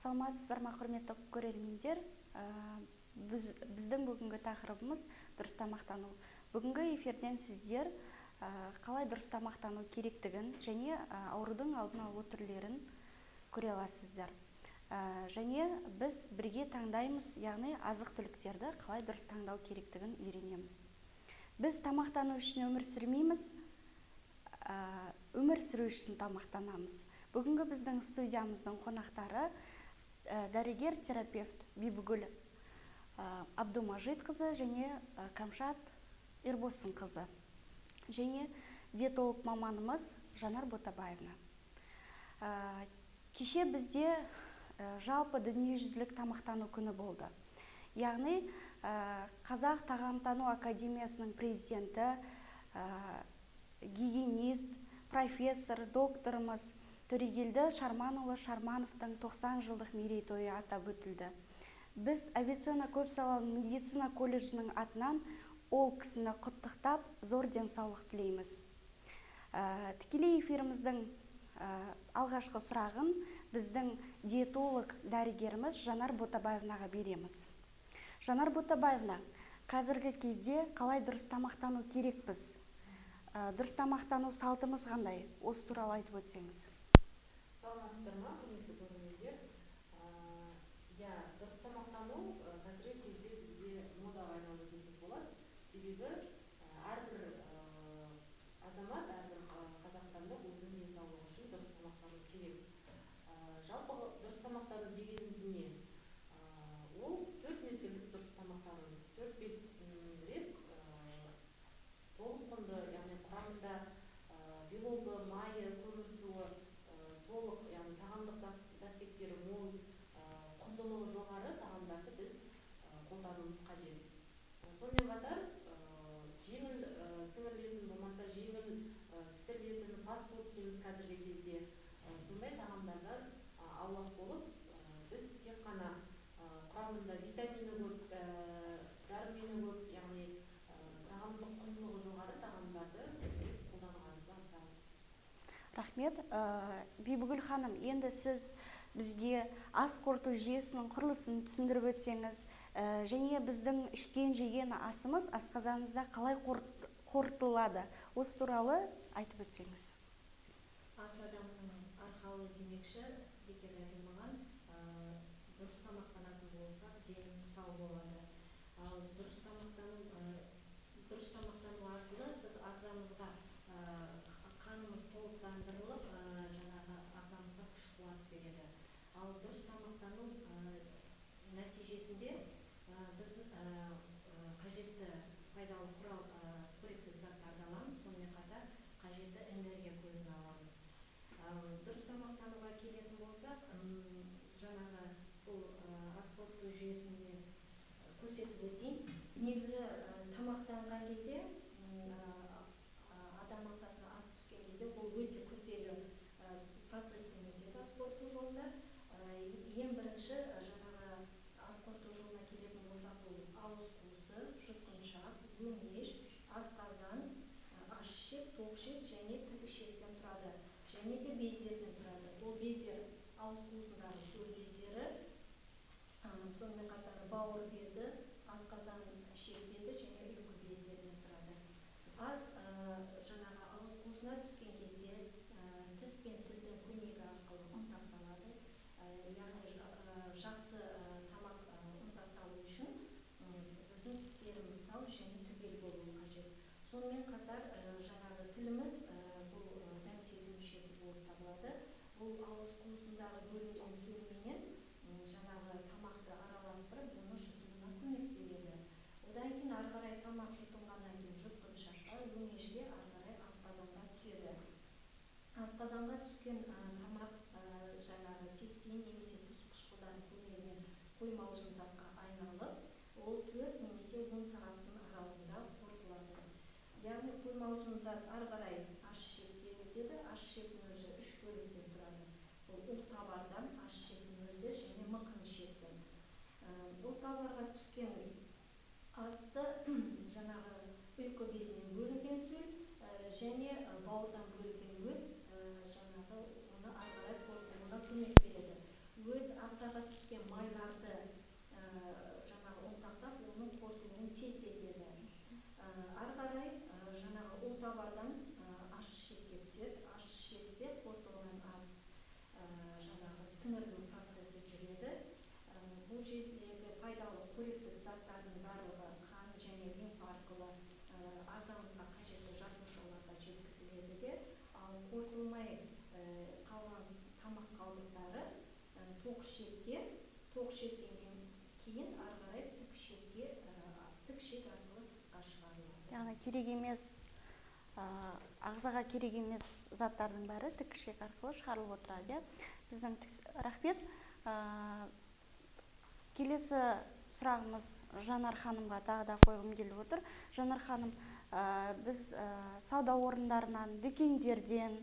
Саламатсыздар ма, құрметті көрермендер. Біздің бүгінгі тақырыбымыз дұрыс тамақтану. Бүгінгі эфирден сіздер қалай дұрыс тамақтану керектігін және аурудың алдын алу түрлерін көре аласыздар. Және біз бірге таңдаймыз, яғни азық-түліктерді қалай дұрыс таңдау керектігін үйренеміз. Біз тамақтану үшін өмір сүрмейміз, өмір сүру үшін тамақтанамыз. Бүгінгі біздің студиямыздың қонақтары дәрігер-терапевт Бибігүл Абдумажитқызы және Камшат Ербосынқызы және диетолог маманымыз Жанар Ботабаевна. Кеше бізде жалпы дүниежүзілік тамақтану күні болды. Яғни Қазақ тағамтану академиясының президенті, гигиенист, профессор, докторымыз Төрегелді Шарманұлы Шармановтың 90 жылдық мерейтойы атап өтілді. Біз авиценна көпсалалы медицина колледжінің атынан ол кісіні құттықтап, зор денсаулық тілейміз. Тікелей эфиріміздің алғашқы сұрағын біздің диетолог дәрігеріміз Жанар Ботабаевнаға береміз. Жанар Ботабаевна, қазіргі кезде қалай дұрыс тамақтану керекпіз? Дұрыс тамақтану салтымыз қандай? Осы туралы айтып өтсеңіз. Саламатсыздар ма, құрметті көрермендер? Дұрыс тамақтану қазіргі кезде бізде модаға айналды десек болады. Себебі әрбір азамат, әрбір қазақстандық өзінің денсаулығы үшін дұрыс тамақтану керек. Жалпы дұрыс тамақтану дегеніміз не? Ол 4 мезгілдік дұрыс тамақтану, 4-5 рет толық құнды, яғни құрамында белогы, майы, көмір суы толық, яғни тағамдық заттектері мол, құндылығы жоғары тағамдарды біз қолдануымыз қажет. Сонымен қатар жеңіл сіңірілетін болмаса жеңіл пісірілетін фастфуд дейміз қазіргі кезде. Сондай тағамдардан аулақ болып, біз тек қана құрамында витамині көп, дәрумені көп, яғни тағамдық құндылығы жоғары тағамдарды қолданғанымызды аңсаймыз. Рахмет. Бибігүл ханым, енді сіз бізге ас қорыту жүйесінің құрылысын түсіндіріп өтсеңіз, және біздің ішкен жеген асымыз асқазанымызда қалай қорытылады, осы туралы айтып өтсеңіз. Ас адамның арқауы демекші, бекер айтылмаған, дұрыс тамақтанатын болсақ, деніміз сау болады. Ал дұрыс тамақтану арқылы біз ағзамызға қанымыз толықтандырылып, жаңағы ағзамызға күш-қуат береді. Ал дұрыс тамақтану нәтижесінде біз қажетті пайдалы қоректік заттарды аламыз, сонымен қатар қажетті энергия көзін аламыз. Дұрыс тамақтануға келетін болсақ, жаңағы бұл ас қорыту жүйесінде көрсетіп өтейін. Негізі тамақтанған кезде, адам ағзасына ас түскен кезде, бұл өте күрделі процестен өтеді ас қорыту жолында. Ең бірінші жаңағы ас қорыту жолына келетін болсақ, бұл ауыз қуысы, жұтқыншақ, өңеш, асқазан, асшек, тоқшек және тіл ішектен тұрады. Және де бездерден тұрады. Бұл бездер ауыз қуысындағы төл бездері, сонымен қатар бауыр безі, асқазан ішек безі және ұйқы бездерден тұрады. Ас жаңағы ауыз қуысына түскен кезде тіс пен тілдің көмегі арқылы ұнтақталады. Яғни жақсы тамақ ұнтақталу үшін біздің тістеріміз сау және түгел болуы қажет. Сонымен қатар жаңағы тіліміз бұл дәм сезу мүшесі болып табылады. Бұл ауыз қуысындағы бөлінген сөременен жаңағы тамақты араластырып, оны жұтуына көмек береді. Одан кейін ары қарай тамақ жұтылғаннан кейін жұтқыншаққа, өңешке, ары қарай асқазанға түседі. Асқазанға түскен тамақ жаңағы пепсин немесе тұз қышқылдары көмегімен қоймалжың затқа айналып, ол 4 немесе 10 сағаттың аралығында қорытылады. Яғни қоймалжың зат ары қарай аш-ішекке өтеді. Аш-ішектің өзі 3 бөліктен тұрады. Бұл ұлтабардан, аш-ішектің өзі және мықын ішектен. Ұлтабарға түскен асты жаңағы ұйқы безінен бөлінген сөл және бауырдан бөлінген өт жаңағы оны ары қарай қорытуына көмек береді. Өт ағзаға түскен майларды жаңағы ұнтақтап, оның қорытылуын тездетеді. Ары қарай жаңағы ұлтабардан аш ішекке түседі. Аш ішекте қорытылған ас жаңағы сіңірдің процесі жүреді. Бұл жердегі пайдалы қоректік заттардың барлығы қан және лимфа арқылы ағзамызға қажетті жасушаларға жеткізіледі де, ал қорытылмай қалған тамақ қалдықтары тоқ ішектен кейін ары қарай тік ішек арқылы сыртқа шығарылады. Яғни керек емес, ағзаға керек емес заттардың бәрі тік ішек арқылы шығарылып отырады. Біздің рахмет. Келесі сұрағымыз Жанар ханымға тағы да қойғым келіп отыр. Жанар ханым, біз сауда орындарынан, дүкендерден,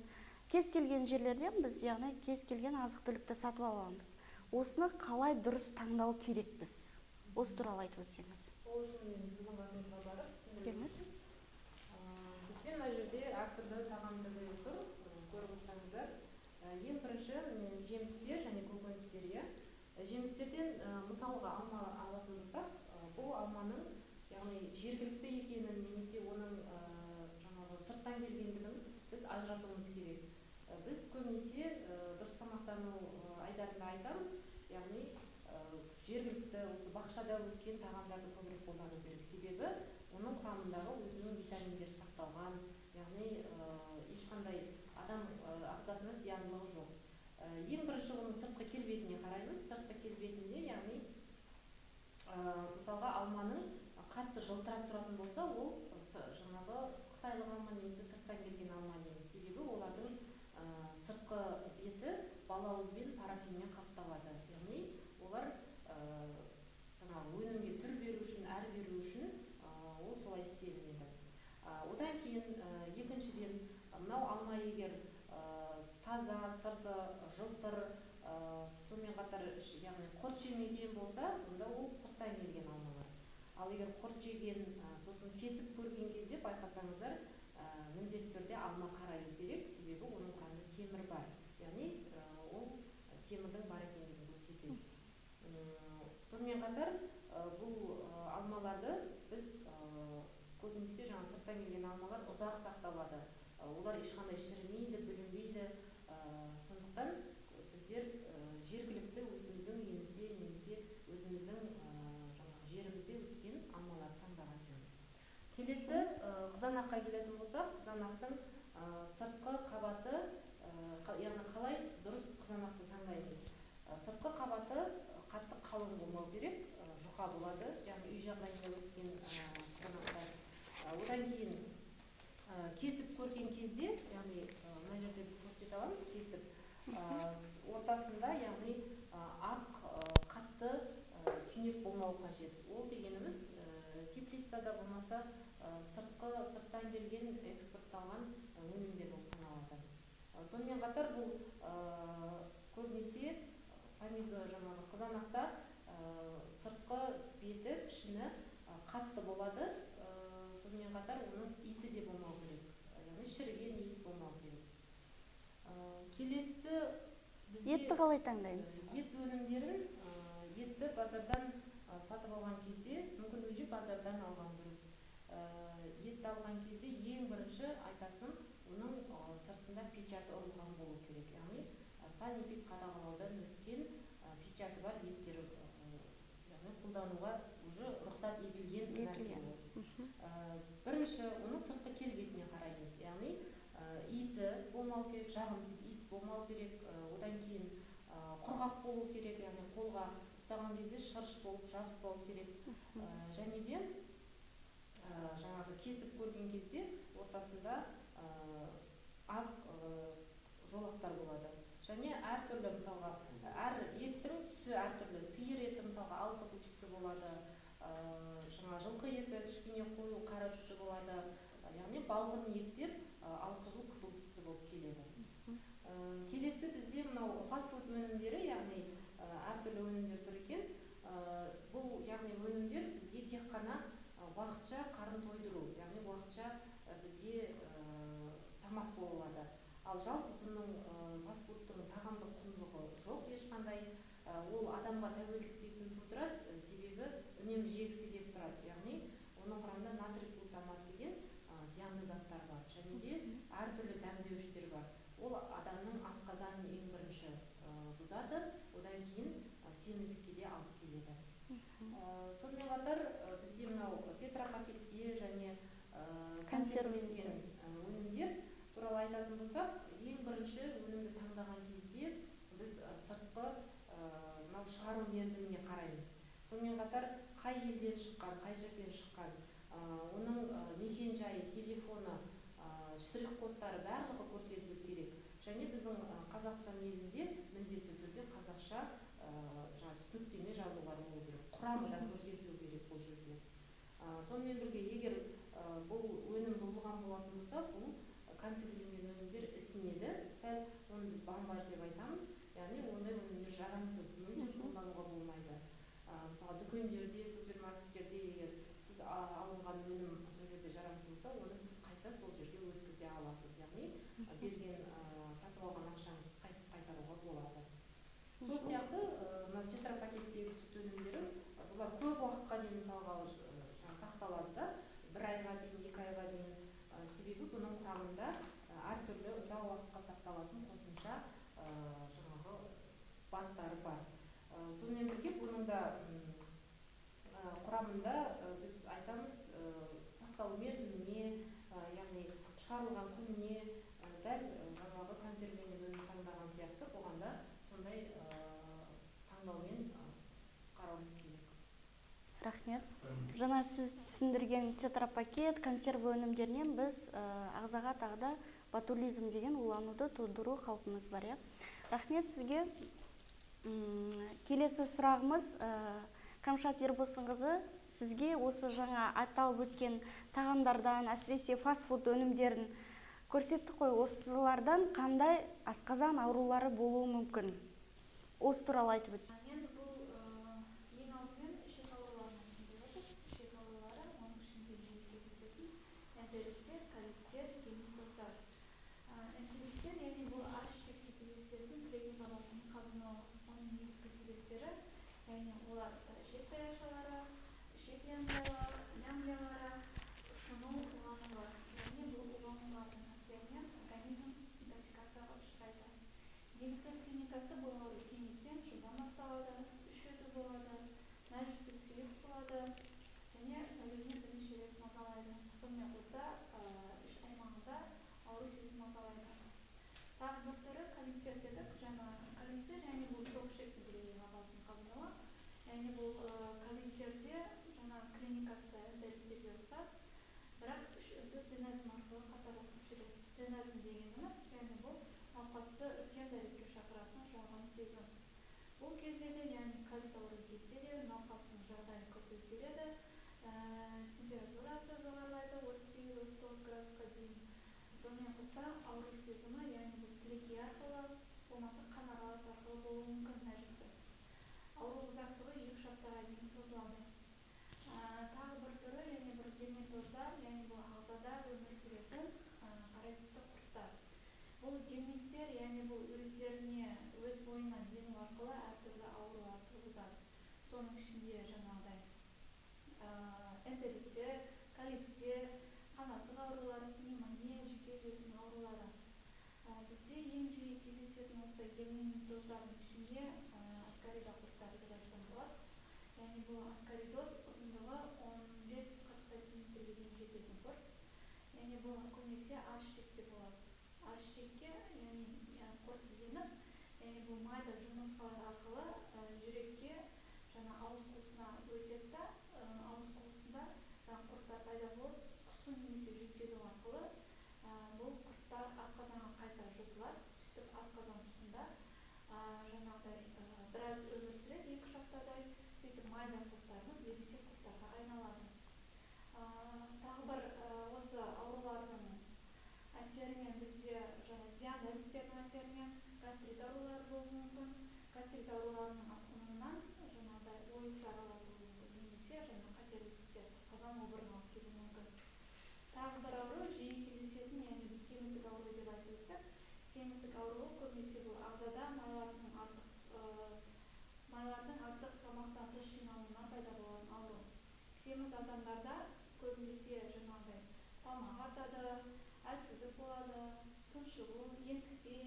кез келген жерлерден біз, яғни кез келген азық-түлікті сатып аламыз. Осыны қалай дұрыс таңдау керекпіз? Осы туралы айтып өтсеңіз. Ол үшін мен сіздің қасыңызға барып Келіңіз. бізде мына жерде әртүрлі тағам түрлері тұр, көріп отырсаңыздар. Ең бірінші жемістер және көкөністер. Жемістерден мысалға алма алатын болсақ, бұл алманың яғни жергілікті екенін немесе оның жаңағы сырттан келгендігін біз ажыратуымыз керек. Біз көбінесе дұрыс тамақтану айдарында айтамыз, яғни жергілікті осы бақшада өскен тағамдарды көбірек қолдану керек. Себебі оның құрамындағы өзінің витаминдері сақталған, яғни ешқандай адам ағзасына зияндылығы жоқ. Ең бірінші оның сыртқы келбетіне қараймыз. Сыртқы келбетінде, яғни мысалға алманың қатты жылтырап тұратын болса, ол жаңағы қытайлық алма немесе сырттан келген алма емес. Себебі олардың сыртқы беті балауызбен парафинмен қапталады. Яғни олар жаңағы өнімге түр беру үшін, әр беру үшін ол солай істелінеді. Одан кейін екіншіден, мынау алма егер таза, сырты жылтыр, сонымен қатар яғни құрт жемеген болса, онда ол сырттан келген алмалар. Ал егер құрт жеген, сосын кесіп көрген кезде байқасаңыздар, міндетті түрде алма қараю керек, себебі оның құрамында темір бар. Яғни ол темірдің бар екендігін көрсетеді. Сонымен қатар бұл алмаларды біз көбінесе жаңа сырттан келген алмалар ұзақ сақталады. Олар ешқандай шірімейді, бүлінбейді. Сондықтан біздер жергілікті өзіміздің үйімізде немесе өзіміздің жерімізде өскен алмаларды таңдаған жөн. Келесі қызанаққа келетін болсақ, қызанақтың сыртқы қабаты, яғни қалай дұрыс қызанақты таңдаймыз. Сыртқы қабаты қатты қалың болмау керек, жұқа болады, яғни үй жағдайында өскен қызанақтар. Одан кейін кесіп көрген кезде, яғни мына жерде біз көрсете аламыз, кесіп ортасында, яғни ақ қатты түйнек болмау қажет. Ол дегеніміз теплицада болмаса сырттан келген экспортталған өнімдер болып саналады. Сонымен қатар бұл көбінесе жаңағы қызанақта сыртқы беті, пішіні қатты болады. Сонымен қатар оның иісі де болмау керек. Яғни шіріген иіс болмау керек. Келесі Етті қалай таңдаймыз? Ет өнімдерін, етті базардан сатып алған кезде, мүмкін өзі базардан алған дұрыс. Етті алған кезде ең бірінші айтатын, оның сыртында печаты ұрылған болу керек. Яғни санитарлық қадағалаудан өткен печаты бар еттер, яғни қолдануға уже рұқсат етілген нәрсе ол. Бірінші оның сыртқы келбетіне қараймыз. Яғни иісі болмау керек, жағымсыз иіс болмау керек. Одан кейін құрғақ болу керек, яғни қолға ұстаған кезде шырш болып жабыспау керек. Және де жаңағы кесіп көрген кезде ортасында ақ жолақтар болады. Және әртүрлі, мысалға, әр еттің түсі әртүрлі. Сиыр еті мысалға алқызыл түсті болады, жылқы еті кішкене қою қара түсті болады. Яғни балғын еттер алқызыл қызыл түсті болып келеді. Келесі бізде мынау фастфуд өнімдері, яғни әртүрлі өнімдер тұр екен. Бұл яғни өнімдер бізге тек қана уақытша қарын тойдыру, яғни уақытша бізге тамақ болады. Ал жалпы бұның фастфудтың тағамдық құндылығы жоқ ешқандай. Ол адамға тәуелділік сезімін тудырады, себебі үнемі жегісі келіп тұрады. Яғни оның құрамында натрий глутамат деген зиянды заттар бар, және де әртүрлі дәмдеуіштер бар. Ол адамның асқазанын ең бірінші бұзады, одан кейін семіздікке де алып келеді. Сонымен қатар бізде мынау тетрапакетте және консервіленген өнімдер туралы айтатын болсақ, ең бірінші өнімді таңдаған кезде біз сыртқы мынау шығару мерзіміне қараймыз. Сонымен қатар қай елден шыққан, қай жерден шыққан, оның мекен жайы, телефоны, штрих-кодтары барлығы көрсетілу керек. Және біздің Қазақстан елінде міндетті түрде қазақша түсініктеме жазулар болу керек. Құрамы да көрсетілу керек бұл жерде. Сонымен бірге, егер бұл өнім бұзылған болатын болса, бұл консервіленген өнімдер ісінеді. Сәл оны біз бомбаж деп айтамыз. Яғни ондай өнімдер жарамсыз, мүлде қолдануға болмайды. Мысалы дүкендерде, супермаркеттерде егер сіз алынған өнім сол жерде жарамсыз болса, оны сіз қайта сол жерге өткізе аласыз. Яғни берген сатып алған ақшаңызды қайтаруға болады. Сол сияқты мына тетрапакеттегі сүт өнімдері, бұлар көп уақытқа дейін мысалға сақталады да, 1 айға дейін, 2 айға дейін. Себебі бұның құрамында әртүрлі ұзақ уақытқа сақталатын қосымша жаңағы баттары бар. Сонымен бірге бұның да құрамында біз айтамыз сақталу мерзіміне, яғни шығарылған күніне дәл жаңағы консервіленген өнім таңдаған сияқты бұған да сондай таңдаумен қарауымыз керек. Рахмет. Жаңа сіз түсіндірген тетрапакет, консерві өнімдерінен біз ағзаға тағы да ботулизм деген улануды тудыру қаупіміз бар. Рахмет сізге. Келесі сұрағымыз Камшат Ербосынқызы, сізге осы жаңа аталып өткен тағамдардан, әсіресе фастфуд өнімдерін көрсеттік қой, осылардан қандай асқазан аурулары болуы мүмкін? Осы туралы айтып өтсін. Енді бұл ең алдымен ішек ауруларының ішінде жатыр. Ішек аурулары, оның ішінде жиі кездесетін энтериттер, колиттер, гематоздар. Энтериттер, яғни бұл аш ішекте кездесетін тірек қабатының қабынуы, оның негізгі себептері, яғни олар ішек таяшалары, ішек лямблялары, ұшыну уланулары. Яғни бұл уланулардың әсерінен организм интоксикацияға ұшырайды. Негізгі клиникасы бұл кенеттен шудан басталады, іш өту болады, нәжісі сұйық болады және тәулігіне бірнеше рет мазалайды. Сонымен қоса іш аймағында ауру сезім мазалайды. Тағы бір түрі колиттер дедік. Колиттер, яғни бұл тоқ ішектің тірек қабатының қабынуы. Яғни бұл колиттерде клиникасы энтериттерге ұқсас, бірақ іш өту деназм арқылы қатарласып жүреді. Деназм дегеніміз, яғни бұл науқасты үлкен дәретке шақыратын жалған сезім. Бұл кезде де, яғни колит ауырған кезде де науқастың жағдайы күрт өзгереді, температурасы жоғарылайды 38-39 градусқа дейін. Сонымен қоса ауру сезімі, яғни бұл трахея арқылы, болмаса қан аралас арқылы болуы мүмкін нәжісі. Ауру ұзақтығы 2 аптаға дейін созылады. Тағы бір түрі, яғни бір гельминтоздар, яғни бұл ағзада өмір сүретін паразитті құрттар. Бұл гельминттер, яғни бұл өздеріне, өз бойына ену арқылы әртүрлі аурулар туғызады. Соның ішінде жаңағыдай энтериттер, колиттер, қанасық аурулары, пневмония, жүйке жүйесінің аурулары. Бізде ең жиі кездесетін осы гельминтоздардың ішінде аскарида құрттары деп айтсам болады. Яғни бұл аскаридоз ұзындығы 15-40 сантиметрге дейін жететін құрт. Яғни бұл көбінесе аш ішекте болады. Аш ішекке, яғни құрт еніп, яғни бұл майда жұмыртқалар арқылы жүрекке, ауыз қуысына өтеді, ауыз қуысында құрттар пайда болып, құсу немесе жүйткезу арқылы бұл құрттар асқазанға қайта жұтылады. Сөйтіп асқазан тұсында біраз өмір сүреді, 2 аптадай. Сөйтіп майда құрттарымыз ересек құрттарға айналады. Тағы бір осы аурулардың әсерінен бізде зиянды әдеттердің әсерінен гастрит аурулары болуы мүмкін. Гастрит ауруларының асқынуынан ойық жаралар болуы мүмкін, немесе қатерлі ісіктер, асқазан обырын алып келуі мүмкін. Тағы бір ауру жиі кездесетін, яғни біз семіздік ауруы деп айтып өттік. Семіздік ауруы көбінесе бұл ағзада майлардың артық адамдарда көбінесе жаңағыдай тамақ артады, әлсіздік болады, тұншығу, ентікпе,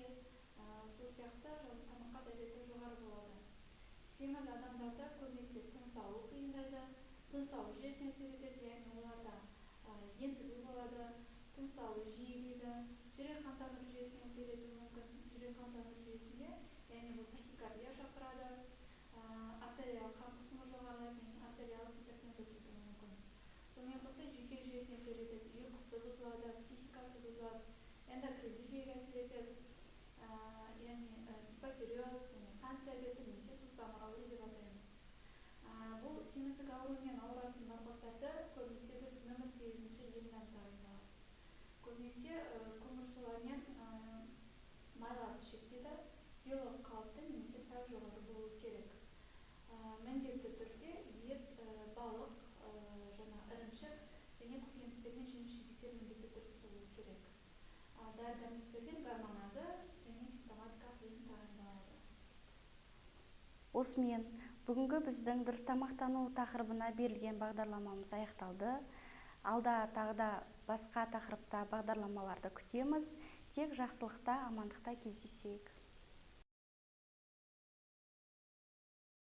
сол сияқты тамаққа дәреті жоғары болады. Семіз адамдарда көбінесе тыныс алу қиындайды, тыныс алу жүйесіне әсер етеді, яғни оларда ентігу болады, тыныс алу жиілейді, жүрек қан тамыр жүйесіне әсер етуі мүмкін. Жүрек қан тамыр жүйесінде, яғни бұл тахикардия шақырады, артериялық қан қысымы жоғарылайды, артериялық гипертензия тудыруы мүмкін. Сонымен қоса жүйке жүйесіне әсер етеді, ұйқысы бұзылады, психикасы бұзылады, эндокринді жүйеге әсер етеді, яғни гипотиреоз, қант диабеті немесе сусамыр ауруы деп атаймыз. Бұл семіздік ауруымен ауыратын науқастарды көбінесе біз нөмір 8-ші емнен тағайындалады. Көбінесе көмірсулармен майларды шектеді, белок қалыпты немесе сәл жоғары болуы керек. Міндетті түрде ет, балық, ірімшік және көкөністер мен жеміс-жидектер міндетті түрде болуы керек. Дәрі-дәрмектерден гормоналды және симптоматикалық ем тағайындалады. Осымен бүгінгі біздің дұрыс тамақтану тақырыбына берілген бағдарламамыз аяқталды. Алда тағы да басқа тақырыпта бағдарламаларды күтеміз. Тек жақсылықта, амандықта кездесейік.